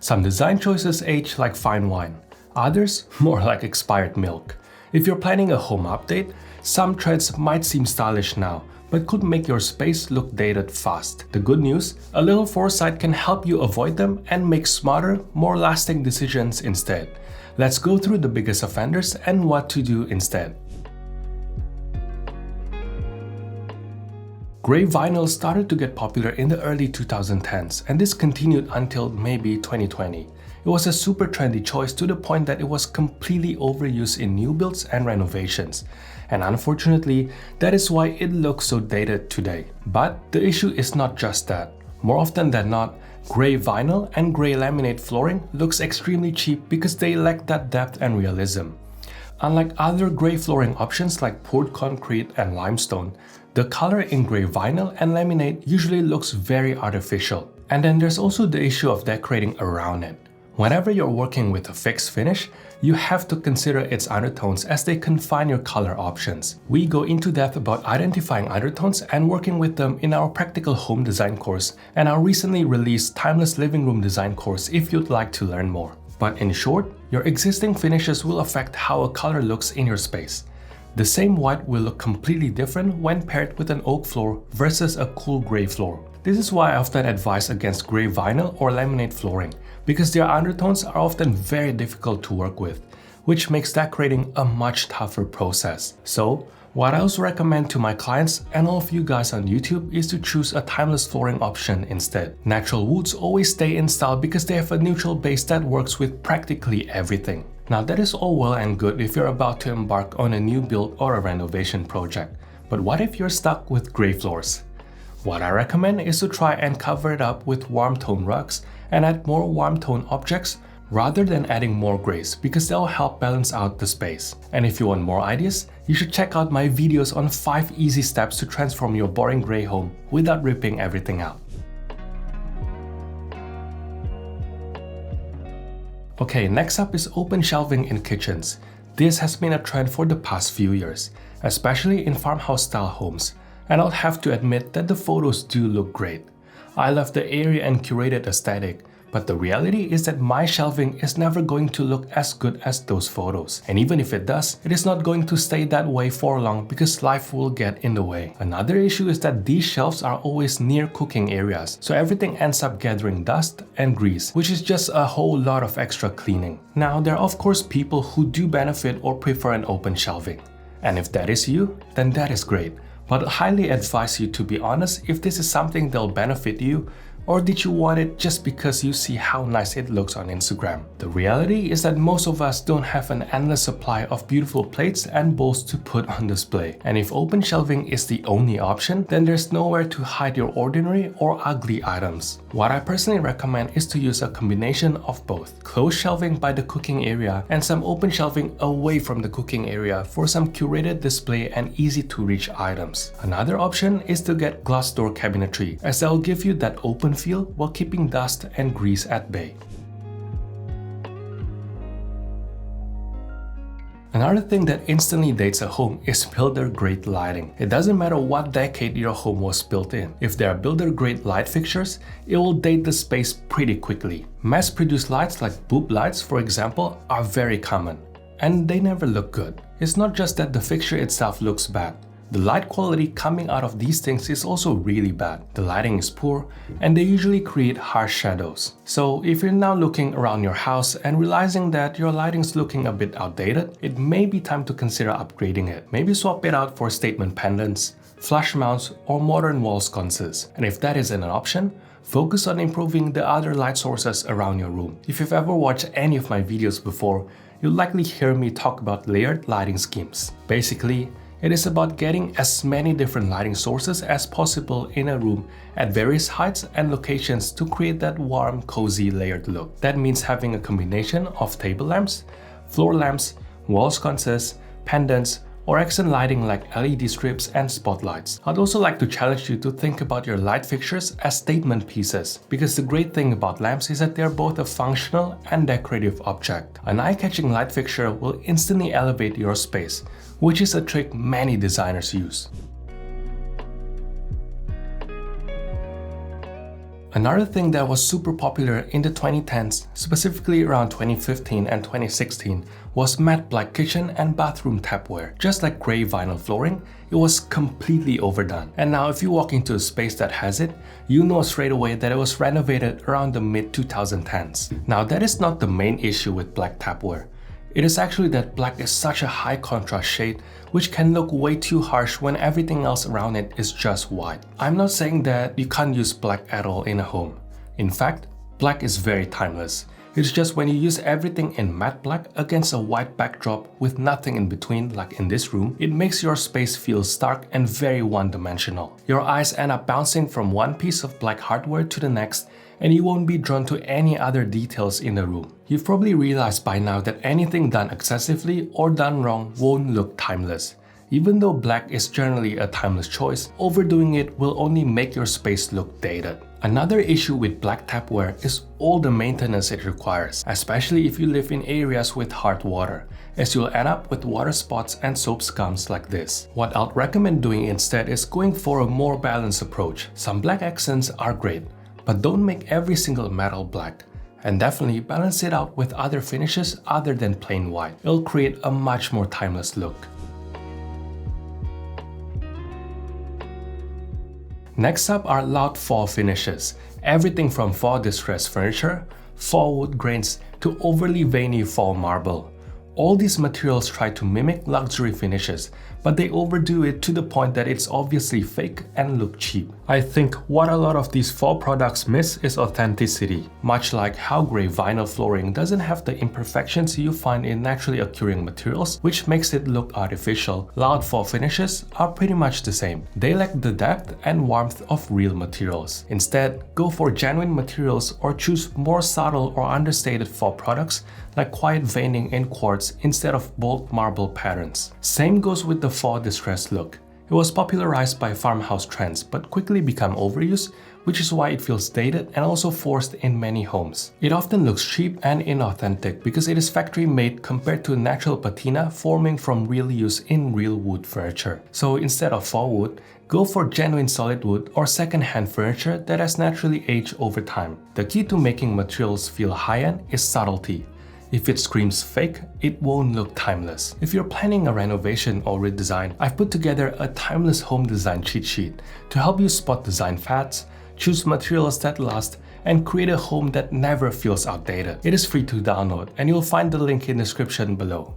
Some design choices age like fine wine, others more like expired milk. If you're planning a home update, some trends might seem stylish now, but could make your space look dated fast. The good news, a little foresight can help you avoid them and make smarter, more lasting decisions instead. Let's go through the biggest offenders and what to do instead. Gray vinyl started to get popular in the early 2010s, and this continued until maybe 2020. It was a super trendy choice to the point that it was completely overused in new builds and renovations. And unfortunately, that is why it looks so dated today. But the issue is not just that. More often than not, gray vinyl and gray laminate flooring looks extremely cheap because they lack that depth and realism. Unlike other gray flooring options like poured concrete and limestone, the color in gray vinyl and laminate usually looks very artificial. And then there's also the issue of decorating around it. Whenever you're working with a fixed finish, you have to consider its undertones as they confine your color options. We go into depth about identifying undertones and working with them in our practical home design course and our recently released Timeless Living Room Design course if you'd like to learn more. But in short, your existing finishes will affect how a color looks in your space. The same white will look completely different when paired with an oak floor versus a cool gray floor. This is why I often advise against gray vinyl or laminate flooring, because their undertones are often very difficult to work with, which makes decorating a much tougher process. So, what I also recommend to my clients and all of you guys on YouTube is to choose a timeless flooring option instead. Natural woods always stay in style because they have a neutral base that works with practically everything. Now that is all well and good if you're about to embark on a new build or a renovation project. But what if you're stuck with gray floors? What I recommend is to try and cover it up with warm tone rugs and add more warm tone objects rather than adding more grays because they'll help balance out the space. And if you want more ideas, you should check out my videos on 5 easy steps to transform your boring gray home without ripping everything out. Okay, next up is open shelving in kitchens. This has been a trend for the past few years, especially in farmhouse style homes. And I'll have to admit that the photos do look great. I love the airy and curated aesthetic, but the reality is that my shelving is never going to look as good as those photos. And even if it does, it is not going to stay that way for long because life will get in the way. Another issue is that these shelves are always near cooking areas, so everything ends up gathering dust and grease, which is just a whole lot of extra cleaning. Now, there are of course people who do benefit or prefer an open shelving. And if that is you, then that is great. But I highly advise you to be honest if this is something that'll benefit you, or did you want it just because you see how nice it looks on Instagram? The reality is that most of us don't have an endless supply of beautiful plates and bowls to put on display. And if open shelving is the only option, then there's nowhere to hide your ordinary or ugly items. What I personally recommend is to use a combination of both. Closed shelving by the cooking area and some open shelving away from the cooking area for some curated display and easy to reach items. Another option is to get glass door cabinetry, as they'll give you that open feel while keeping dust and grease at bay. Another thing that instantly dates a home is builder-grade lighting. It doesn't matter what decade your home was built in. If there are builder-grade light fixtures, it will date the space pretty quickly. Mass-produced lights like boob lights, for example, are very common, and they never look good. It's not just that the fixture itself looks bad. The light quality coming out of these things is also really bad. The lighting is poor and they usually create harsh shadows. So if you're now looking around your house and realizing that your lighting's looking a bit outdated, it may be time to consider upgrading it. Maybe swap it out for statement pendants, flush mounts, or modern wall sconces. And if that isn't an option, focus on improving the other light sources around your room. If you've ever watched any of my videos before, you'll likely hear me talk about layered lighting schemes. Basically, it is about getting as many different lighting sources as possible in a room at various heights and locations to create that warm, cozy, layered look. That means having a combination of table lamps, floor lamps, wall sconces, pendants, or accent lighting like LED strips and spotlights. I'd also like to challenge you to think about your light fixtures as statement pieces, because the great thing about lamps is that they're both a functional and decorative object. An eye-catching light fixture will instantly elevate your space, which is a trick many designers use. Another thing that was super popular in the 2010s, specifically around 2015 and 2016, was matte black kitchen and bathroom tapware. Just like gray vinyl flooring, it was completely overdone. And now if you walk into a space that has it, you know straight away that it was renovated around the mid-2010s. Now that is not the main issue with black tapware. It is actually that black is such a high contrast shade which can look way too harsh when everything else around it is just white. I'm not saying that you can't use black at all in a home. In fact, black is very timeless. It's just when you use everything in matte black against a white backdrop with nothing in between, like in this room, it makes your space feel stark and very one-dimensional. Your eyes end up bouncing from one piece of black hardware to the next, and you won't be drawn to any other details in the room. You've probably realized by now that anything done excessively or done wrong won't look timeless. Even though black is generally a timeless choice, overdoing it will only make your space look dated. Another issue with black tapware is all the maintenance it requires, especially if you live in areas with hard water, as you'll end up with water spots and soap scums like this. What I'd recommend doing instead is going for a more balanced approach. Some black accents are great, but don't make every single metal black. And definitely balance it out with other finishes other than plain white. It'll create a much more timeless look. Next up are loud fall finishes. Everything from fall distressed furniture, fall wood grains, to overly veiny fall marble. All these materials try to mimic luxury finishes, but they overdo it to the point that it's obviously fake and look cheap. I think what a lot of these fall products miss is authenticity. Much like how gray vinyl flooring doesn't have the imperfections you find in naturally occurring materials, which makes it look artificial, loud fall finishes are pretty much the same. They lack the depth and warmth of real materials. Instead, go for genuine materials or choose more subtle or understated fall products like quiet veining in quartz instead of bold marble patterns. Same goes with the fall distressed look. It was popularized by farmhouse trends but quickly become overused, which is why it feels dated and also forced in many homes. It often looks cheap and inauthentic because it is factory made compared to natural patina forming from real use in real wood furniture. So instead of fall wood, go for genuine solid wood or second-hand furniture that has naturally aged over time. The key to making materials feel high-end is subtlety. If it screams fake, it won't look timeless. If you're planning a renovation or redesign, I've put together a timeless home design cheat sheet to help you spot design fads, choose materials that last, and create a home that never feels outdated. It is free to download, and you'll find the link in the description below.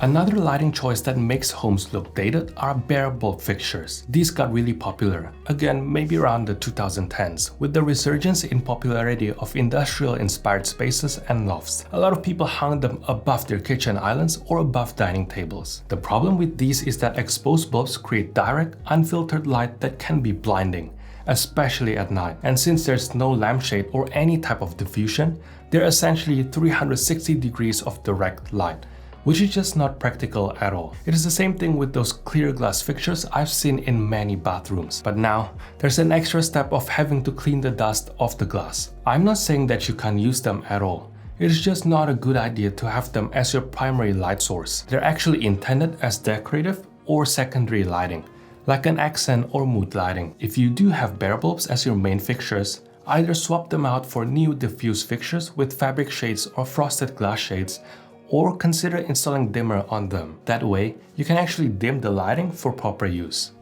Another lighting choice that makes homes look dated are bare bulb fixtures. These got really popular, again maybe around the 2010s, with the resurgence in popularity of industrial-inspired spaces and lofts. A lot of people hung them above their kitchen islands or above dining tables. The problem with these is that exposed bulbs create direct, unfiltered light that can be blinding, especially at night. And since there's no lampshade or any type of diffusion, they're essentially 360 degrees of direct light, which is just not practical at all. It is the same thing with those clear glass fixtures I've seen in many bathrooms. But now, there's an extra step of having to clean the dust off the glass. I'm not saying that you can't use them at all. It is just not a good idea to have them as your primary light source. They're actually intended as decorative or secondary lighting, like an accent or mood lighting. If you do have bare bulbs as your main fixtures, either swap them out for new diffuse fixtures with fabric shades or frosted glass shades, or consider installing dimmer on them. That way, you can actually dim the lighting for proper use.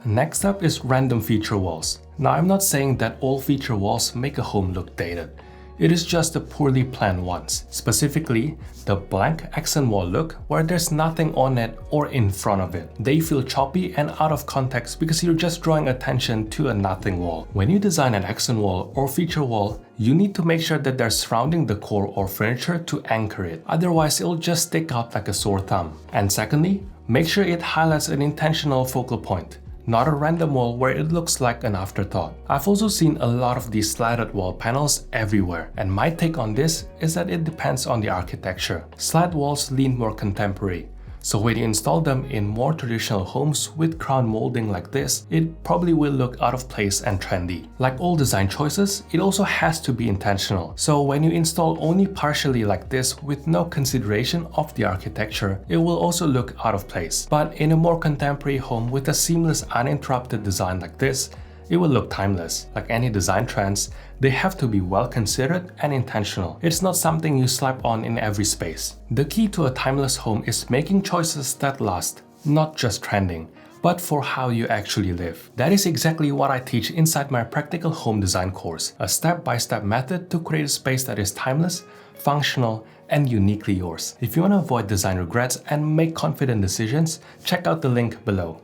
Next up is random feature walls. Now, I'm not saying that all feature walls make a home look dated. It is just the poorly planned ones, specifically the blank accent wall look where there's nothing on it or in front of it. They feel choppy and out of context because you're just drawing attention to a nothing wall. When you design an accent wall or feature wall, you need to make sure that they're surrounding the core or furniture to anchor it. Otherwise, it'll just stick out like a sore thumb. And secondly, make sure it highlights an intentional focal point, not a random wall where it looks like an afterthought. I've also seen a lot of these slatted wall panels everywhere, and my take on this is that it depends on the architecture. Slat walls lean more contemporary, So when you install them in more traditional homes with crown molding like this, it probably will look out of place and trendy. Like all design choices, it also has to be intentional. So when you install only partially like this with no consideration of the architecture, it will also look out of place. But in a more contemporary home with a seamless, uninterrupted design like this, it will look timeless. Like any design trends, they have to be well considered and intentional. It's not something you slap on in every space. The key to a timeless home is making choices that last, not just trending, but for how you actually live. That is exactly what I teach inside my practical home design course, a step-by-step method to create a space that is timeless, functional, and uniquely yours. If you want to avoid design regrets and make confident decisions, check out the link below.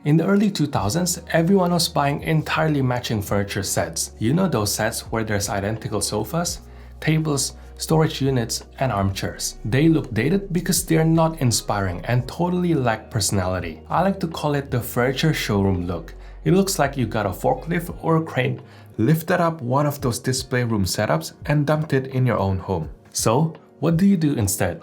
In the early 2000s, everyone was buying entirely matching furniture sets. You know those sets where there's identical sofas, tables, storage units, and armchairs. They look dated because they're not inspiring and totally lack personality. I like to call it the furniture showroom look. It looks like you got a forklift or a crane, lifted up one of those display room setups and dumped it in your own home. So, what do you do instead?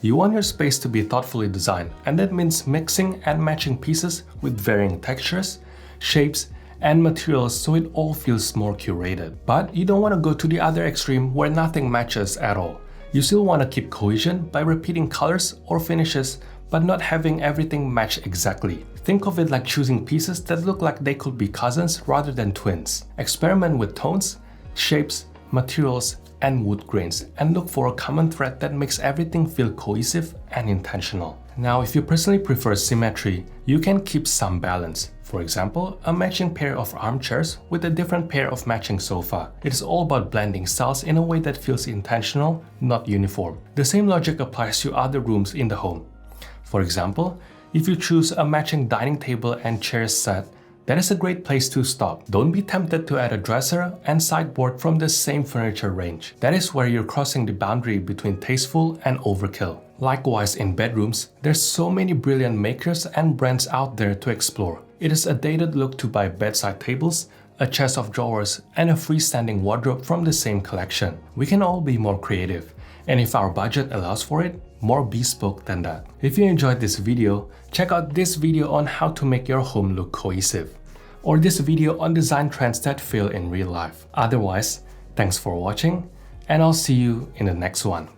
You want your space to be thoughtfully designed, and that means mixing and matching pieces with varying textures, shapes, and materials so it all feels more curated. But you don't want to go to the other extreme where nothing matches at all. You still want to keep cohesion by repeating colors or finishes, but not having everything match exactly. Think of it like choosing pieces that look like they could be cousins rather than twins. Experiment with tones, shapes, materials, and wood grains, and look for a common thread that makes everything feel cohesive and intentional. Now, if you personally prefer symmetry, you can keep some balance. For example, a matching pair of armchairs with a different pair of matching sofa. It is all about blending styles in a way that feels intentional, not uniform. The same logic applies to other rooms in the home. For example, if you choose a matching dining table and chairs set, that is a great place to stop. Don't be tempted to add a dresser and sideboard from the same furniture range. That is where you're crossing the boundary between tasteful and overkill. Likewise, in bedrooms, there's so many brilliant makers and brands out there to explore. It is a dated look to buy bedside tables, a chest of drawers, and a freestanding wardrobe from the same collection. We can all be more creative, and if our budget allows for it, more bespoke than that. If you enjoyed this video, check out this video on how to make your home look cohesive, or this video on design trends that fail in real life. Otherwise, thanks for watching, and I'll see you in the next one.